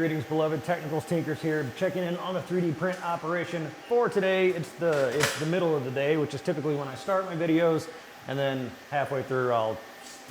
Greetings, beloved Technicals Tinkers here, checking in on the 3D print operation for today. It's the middle of the day, which is typically when I start my videos, and then halfway through I'll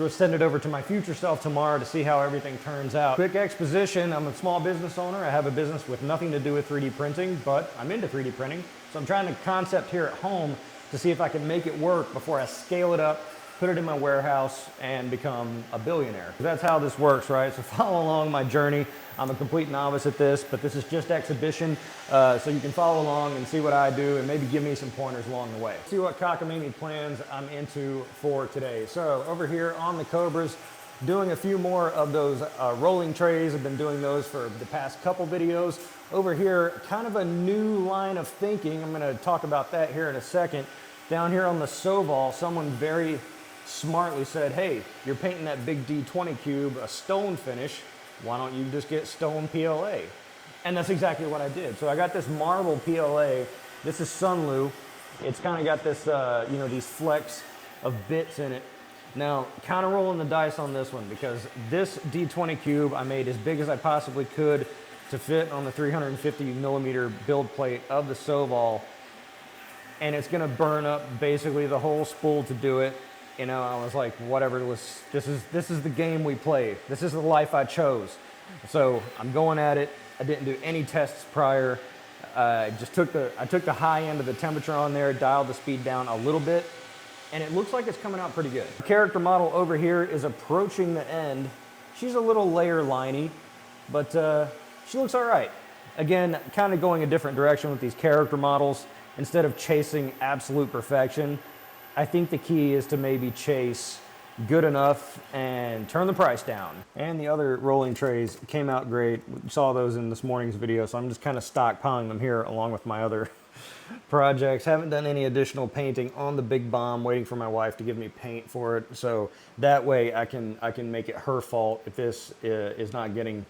send it over to my future self tomorrow to see how everything turns out. Quick exposition, I'm a small business owner. I have a business with nothing to do with 3D printing, but I'm into 3D printing. So I'm trying to concept here at home to see if I can make it work before I scale it up, put it in my warehouse, and become a billionaire. That's how this works, right? So follow along my journey. I'm a complete novice at this, but this is just exhibition, so you can follow along and see what I do and maybe give me some pointers along the way. See what cockamamie plans I'm into for today. So over here on the Cobras, doing a few more of those rolling trays. I've been doing those for the past couple videos. Over here, kind of a new line of thinking. I'm gonna talk about that here in a second. Down here on the Soval, someone very smartly said, hey, you're painting that big D20 cube a stone finish. Why don't you just get stone PLA? And that's exactly what I did. So I got this marble PLA. This is Sunlu. It's kind of got this, you know, these flecks of bits in it. Now, kind of rolling the dice on this one because this D20 cube I made as big as I possibly could to fit on the 350 millimeter build plate of the Soval. And it's gonna burn up basically the whole spool to do it. You know, I was like, whatever, this is the game we play. This is the life I chose. So I'm going at it. I didn't do any tests prior. I took the high end of the temperature on there, dialed the speed down a little bit, and it looks like it's coming out pretty good. The character model over here is approaching the end. She's a little layer liney, but she looks all right. Again, kind of going a different direction with these character models. Instead of chasing absolute perfection, I think the key is to maybe chase good enough and turn the price down. And the other rolling trays came out great. We saw those in this morning's video, so I'm just kind of stockpiling them here along with my other projects. Haven't done any additional painting on the Big Bomb, waiting for my wife to give me paint for it. So that way I can make it her fault if this is not getting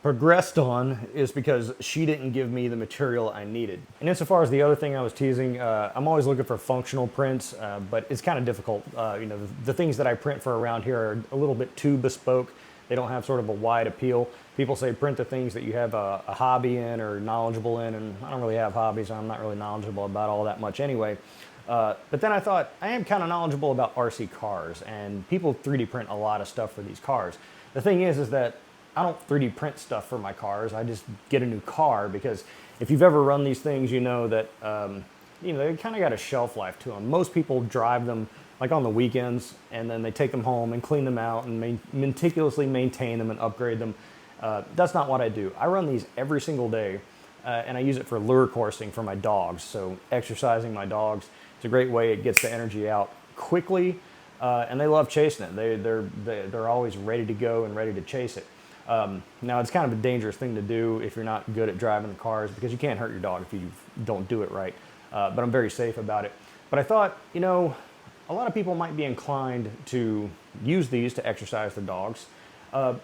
progressed on, is because she didn't give me the material I needed. And insofar as the other thing I was teasing, I'm always looking for functional prints, but it's kind of difficult. You know, the things that I print for around here are a little bit too bespoke. They don't have sort of a wide appeal. People say print the things that you have a hobby in or knowledgeable in, and I don't really have hobbies. I'm not really knowledgeable about all that much anyway. But then I thought, I am kind of knowledgeable about RC cars, and people 3D print a lot of stuff for these cars. The thing is that I don't 3D print stuff for my cars. I just get a new car, because if you've ever run these things, you know that you know, they kind of got a shelf life to them. Most people drive them like on the weekends, and then they take them home and clean them out and meticulously maintain them and upgrade them. That's not what I do. I run these every single day, and I use it for lure coursing for my dogs. So exercising my dogs, it's a great way. It gets the energy out quickly, and they love chasing it. They're always ready to go and ready to chase it. Now, it's kind of a dangerous thing to do if you're not good at driving the cars, because you can't hurt your dog if you don't do it right. But I'm very safe about it. But I thought, you know, a lot of people might be inclined to use these to exercise their dogs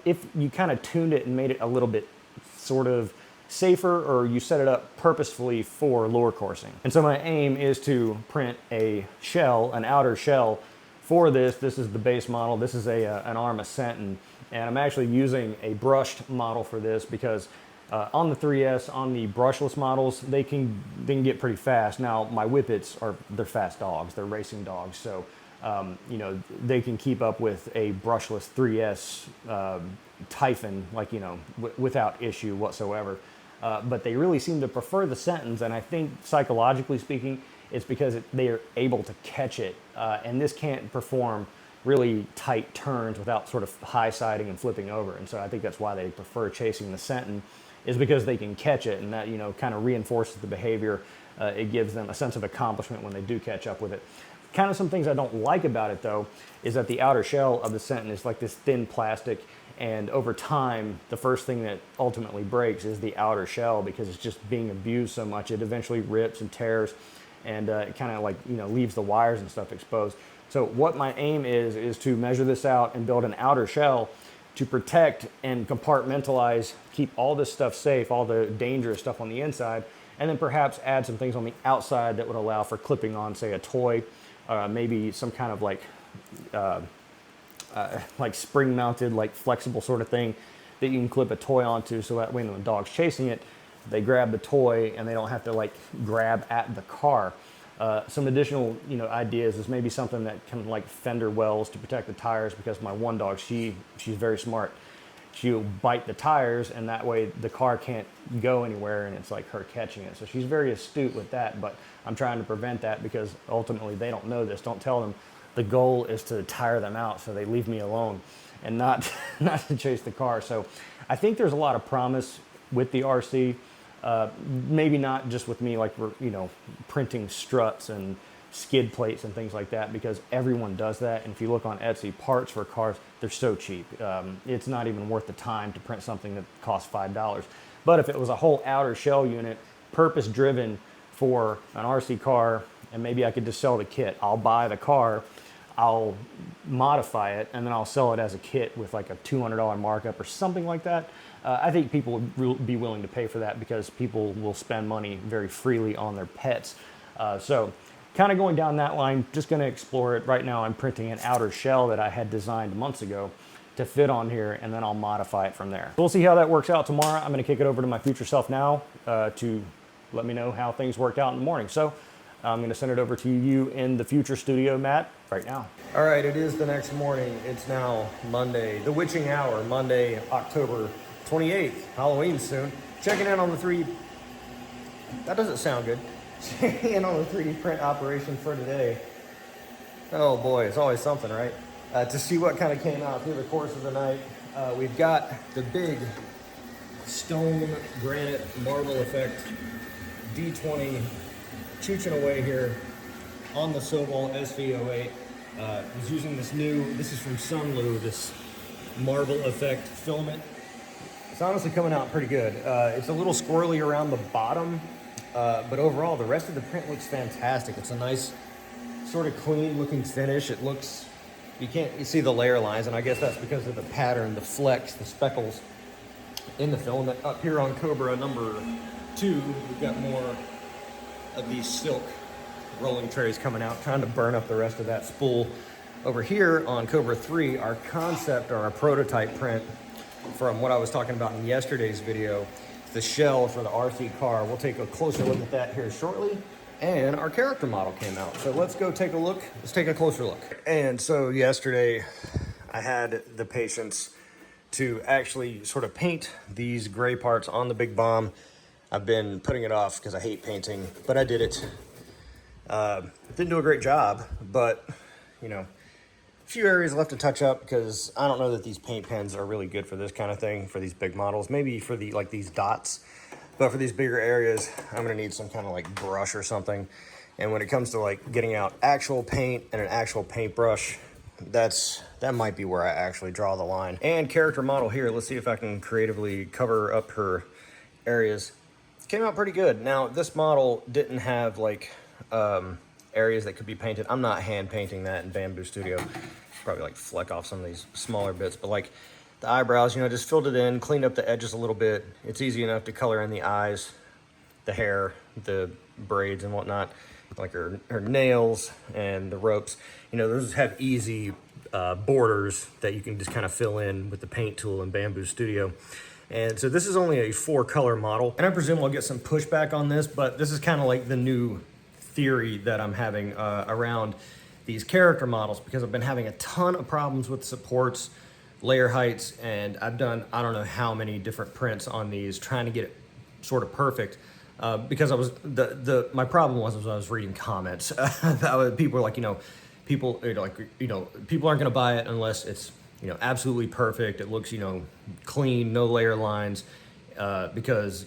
if you kind of tuned it and made it a little bit sort of safer, or you set it up purposefully for lure coursing. And so my aim is to print a shell, an outer shell for this. This is the base model. This is an Arrma Senton. And I'm actually using a brushed model for this because on the 3S, on the brushless models, they can get pretty fast. Now, my Whippets they're fast dogs. They're racing dogs. So, you know, they can keep up with a brushless 3S Typhon, like, you know, without issue whatsoever. But they really seem to prefer the Sentons, and I think psychologically speaking, it's because they are able to catch it. And this can't perform really tight turns without sort of high siding and flipping over. And so I think that's why they prefer chasing the Senton, is because they can catch it, and that, you know, kind of reinforces the behavior. It gives them a sense of accomplishment when they do catch up with it. Kind of some things I don't like about it, though, is that the outer shell of the Senton is like this thin plastic, and over time, the first thing that ultimately breaks is the outer shell, because it's just being abused so much. It eventually rips and tears, and it kind of, like, you know, leaves the wires and stuff exposed. So what my aim is to measure this out and build an outer shell to protect and compartmentalize, keep all this stuff safe, all the dangerous stuff on the inside, and then perhaps add some things on the outside that would allow for clipping on, say, a toy, maybe some kind of like spring-mounted, like flexible sort of thing that you can clip a toy onto, so that way when the dog's chasing it, they grab the toy and they don't have to like grab at the car. Some additional, ideas is maybe something that can like fender wells to protect the tires, because my one dog, she's very smart. She'll bite the tires, and that way the car can't go anywhere, and it's like her catching it. So she's very astute with that, but I'm trying to prevent that, because ultimately they don't know this. Don't tell them the goal is to tire them out so they leave me alone and not not to chase the car. So I think there's a lot of promise with the RC. Maybe not just with me, like we're, printing struts and skid plates and things like that, because everyone does that. And if you look on Etsy, parts for cars, they're so cheap. It's not even worth the time to print something that costs $5. But if it was a whole outer shell unit, purpose driven for an RC car, and maybe I could just sell the kit. I'll buy the car, I'll modify it, and then I'll sell it as a kit with like a $200 markup or something like that. I think people would be willing to pay for that, because people will spend money very freely on their pets. So kind of going down that line, just going to explore it. Right now I'm printing an outer shell that I had designed months ago to fit on here, and then I'll modify it from there. We'll see how that works out tomorrow. I'm going to kick it over to my future self now to let me know how things worked out in the morning. So I'm going to send it over to you in the future studio, Matt, right now. All right, it is the next morning. It's now Monday, the witching hour, Monday, October 28th, Halloween soon. Checking in on the 3D, that doesn't sound good. Checking in on the 3D print operation for today. Oh boy, it's always something, right? To see what kind of came out through the course of the night. We've got the big stone granite marble effect D20 chooching away here on the Sobol SV08. Was using this is from Sunlu, this marble effect filament. It's honestly coming out pretty good. It's a little squirrely around the bottom, but overall the rest of the print looks fantastic. It's a nice sort of clean looking finish. It looks, you see the layer lines, and I guess that's because of the pattern, the flecks, the speckles in the filament. Up here on Cobra number 2, we've got more of these silk rolling trays coming out, trying to burn up the rest of that spool. Over here on Cobra 3, our concept or our prototype print from what I was talking about in yesterday's video, the shell for the RC car. We'll take a closer look at that here shortly. And our character model came out. So let's go take a look. Let's take a closer look. And so yesterday I had the patience to actually sort of paint these gray parts on the Big Bomb. I've been putting it off because I hate painting, but I did it. Didn't do a great job, but a few areas left to touch up, because I don't know that these paint pens are really good for this kind of thing, for these big models. Maybe for these dots, but for these bigger areas, I'm gonna need some kind of like brush or something. And when it comes to like getting out actual paint and an actual paintbrush, that might be where I actually draw the line. And character model here, let's see if I can creatively cover up her areas. Came out pretty good. Now this model didn't have like areas that could be painted. I'm not hand painting that in Bamboo Studio. Probably like fleck off some of these smaller bits, but like the eyebrows, just filled it in, cleaned up the edges a little bit. It's easy enough to color in the eyes, the hair, the braids and whatnot, like her nails and the ropes. Those have easy borders that you can just kind of fill in with the paint tool in Bamboo Studio. And so this is only a 4-color model, and I presume I'll get some pushback on this, but this is kind of like the new theory that I'm having around these character models, because I've been having a ton of problems with supports, layer heights, and I've done I don't know how many different prints on these trying to get it sort of perfect, because I was my problem was I was reading comments. People were like, people aren't going to buy it unless it's absolutely perfect. It looks clean, no layer lines, because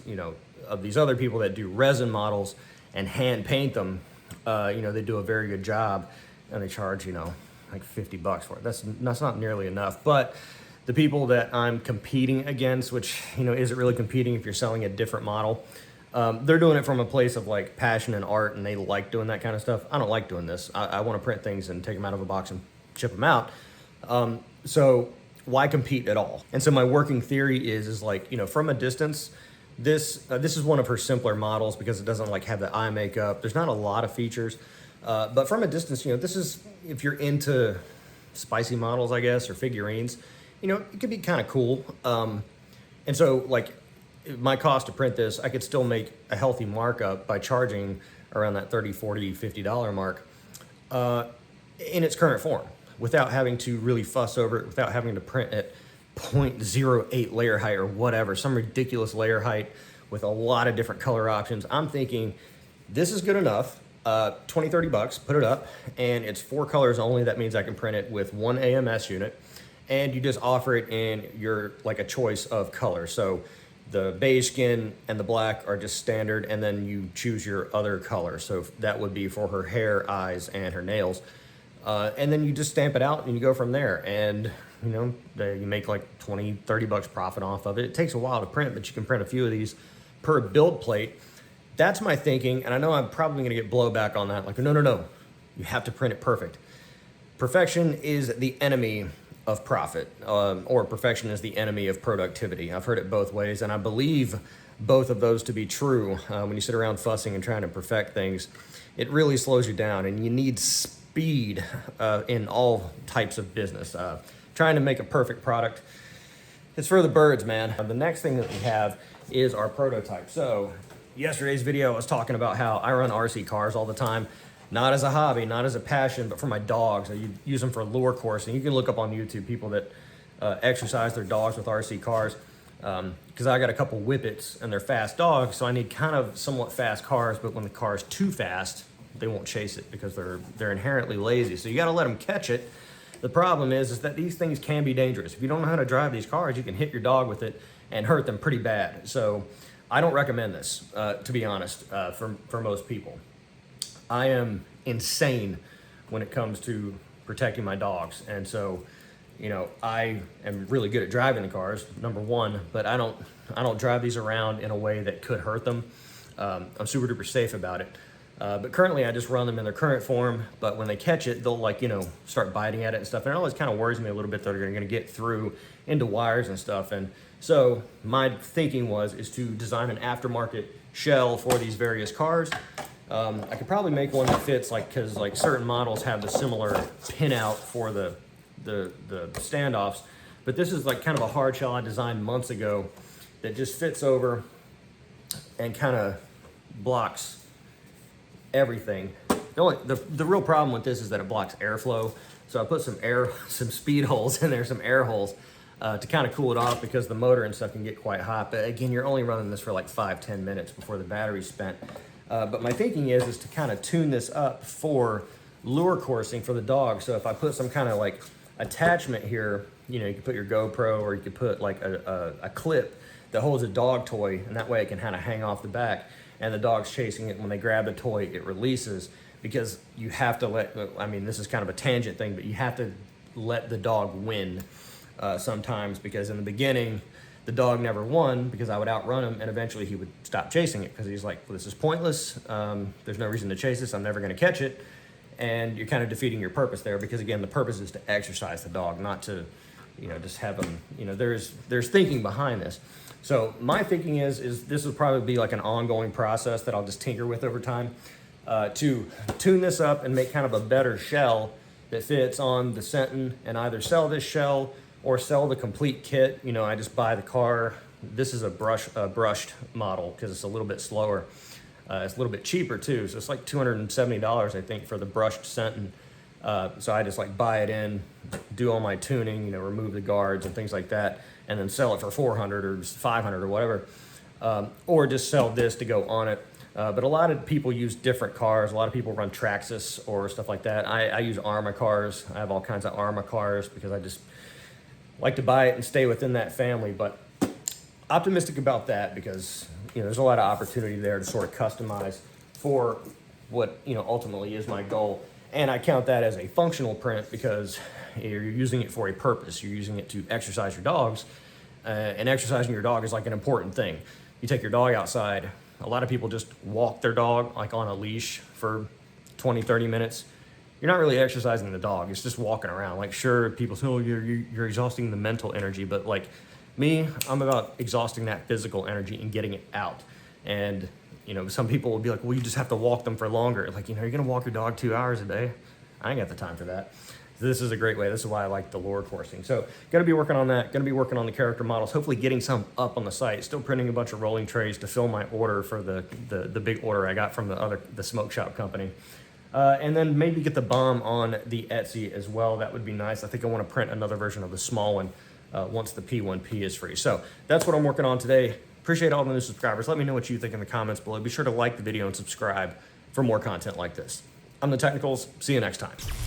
of these other people that do resin models and hand paint them. They do a very good job, and they charge like $50 for it. That's not nearly enough. But the people that I'm competing against, which isn't really competing if you're selling a different model, they're doing it from a place of like passion and art, and they like doing that kind of stuff. I don't like doing this. I want to print things and take them out of a box and ship them out. So why compete at all? And so my working theory is like, from a distance, this is one of her simpler models because it doesn't like have the eye makeup. There's not a lot of features, but from a distance, this is, if you're into spicy models, I guess, or figurines, it could be kind of cool. And so like my cost to print this, I could still make a healthy markup by charging around that $30, $40, $50 mark in its current form without having to really fuss over it, without having to print at 0.08 layer height or whatever, some ridiculous layer height with a lot of different color options. I'm thinking this is good enough. 20, 30 bucks, put it up, and it's 4 colors only. That means I can print it with 1 AMS unit, and you just offer it in your, like a choice of color. So the beige skin and the black are just standard, and then you choose your other color. So that would be for her hair, eyes, and her nails. And then you just stamp it out and you go from there. And you know, you make like 20, 30 bucks profit off of it. It takes a while to print, but you can print a few of these per build plate. That's my thinking, and I know I'm probably gonna get blowback on that. Like, no, you have to print it perfect. Perfection is the enemy of profit, or perfection is the enemy of productivity. I've heard it both ways, and I believe both of those to be true. When you sit around fussing and trying to perfect things, it really slows you down, and you need speed in all types of business. Trying to make a perfect product, it's for the birds, man. The next thing that we have is our prototype. So yesterday's video, I was talking about how I run RC cars all the time, not as a hobby, not as a passion, but for my dogs. I use them for lure coursing. You can look up on YouTube people that exercise their dogs with RC cars, because I got a couple whippets and they're fast dogs, so I need kind of somewhat fast cars, but when the car's too fast, they won't chase it because they're inherently lazy. So you got to let them catch it. The problem is that these things can be dangerous. If you don't know how to drive these cars, you can hit your dog with it and hurt them pretty bad. So I don't recommend this, to be honest, for most people. I am insane when it comes to protecting my dogs. And so, you know, I am really good at driving the cars, number one, but I don't drive these around in a way that could hurt them. I'm super duper safe about it. But currently I just run them in their current form, but when they catch it, they'll like, you know, start biting at it and stuff. And it always kind of worries me a little bit that they're going to get through into wires and stuff. And so my thinking is to design an aftermarket shell for these various cars. I could probably make one that fits, like, because like certain models have the similar pinout for the standoffs, but this is like kind of a hard shell I designed months ago that just fits over and kind of blocks everything. The real problem with this is that it blocks airflow. So I put some speed holes in there, some air holes, to kind of cool it off because the motor and stuff can get quite hot. But again, you're only running this for like 5-10 minutes before the battery's spent. But my thinking is to kind of tune this up for lure coursing for the dog. So if I put some kind of like attachment here, you know, you could put your GoPro, or you could put like a clip that holds a dog toy, and that way it can kind of hang off the back, and the dog's chasing it. When they grab the toy, it releases, because you have to I mean, this is kind of a tangent thing, but you have to let the dog win sometimes, because in the beginning, the dog never won because I would outrun him, and eventually he would stop chasing it because he's like, well, this is pointless. There's no reason to chase this. I'm never going to catch it. And you're kind of defeating your purpose there, because again, the purpose is to exercise the dog, not to, you know, just have them, you know, there's thinking behind this. So my thinking is this will probably be like an ongoing process that I'll just tinker with over time, to tune this up and make kind of a better shell that fits on the Senton, and either sell this shell or sell the complete kit. You know, I just buy the car. This is a brushed model because it's a little bit slower. It's a little bit cheaper too. So it's like $270, I think, for the brushed Senton. So I just like buy it in, do all my tuning, you know, remove the guards and things like that, and then sell it for $400 or $500 or whatever. Or just sell this to go on it. But a lot of people use different cars. A lot of people run Traxxas or stuff like that. I use Arrma cars. I have all kinds of Arrma cars because I just like to buy it and stay within that family. But optimistic about that, because, you know, there's a lot of opportunity there to sort of customize for what, you know, ultimately is my goal. And I count that as a functional print because you're using it for a purpose. You're using it to exercise your dogs, and exercising your dog is like an important thing. You take your dog outside. A lot of people just walk their dog like on a leash for 20, 30 minutes. You're not really exercising the dog. It's just walking around. Like, sure, people say, oh, you're exhausting the mental energy, but like me, I'm about exhausting that physical energy and getting it out. And, you know, some people will be like, well, you just have to walk them for longer. Like, you know, you're gonna walk your dog 2 hours a day? I ain't got the time for that. this is a great way. This is why I like the lure coursing. So gonna be working on that, gonna be working on the character models, hopefully getting some up on the site. Still printing a bunch of rolling trays to fill my order for the big order I got from the smoke shop company. And then maybe get the bomb on the Etsy as well. That would be nice. I think I want to print another version of the small one once the P1P is free. So that's what I'm working on today. Appreciate all the new subscribers. Let me know what you think in the comments below. Be sure to like the video and subscribe for more content like this. I'm The Technicals. See you next time.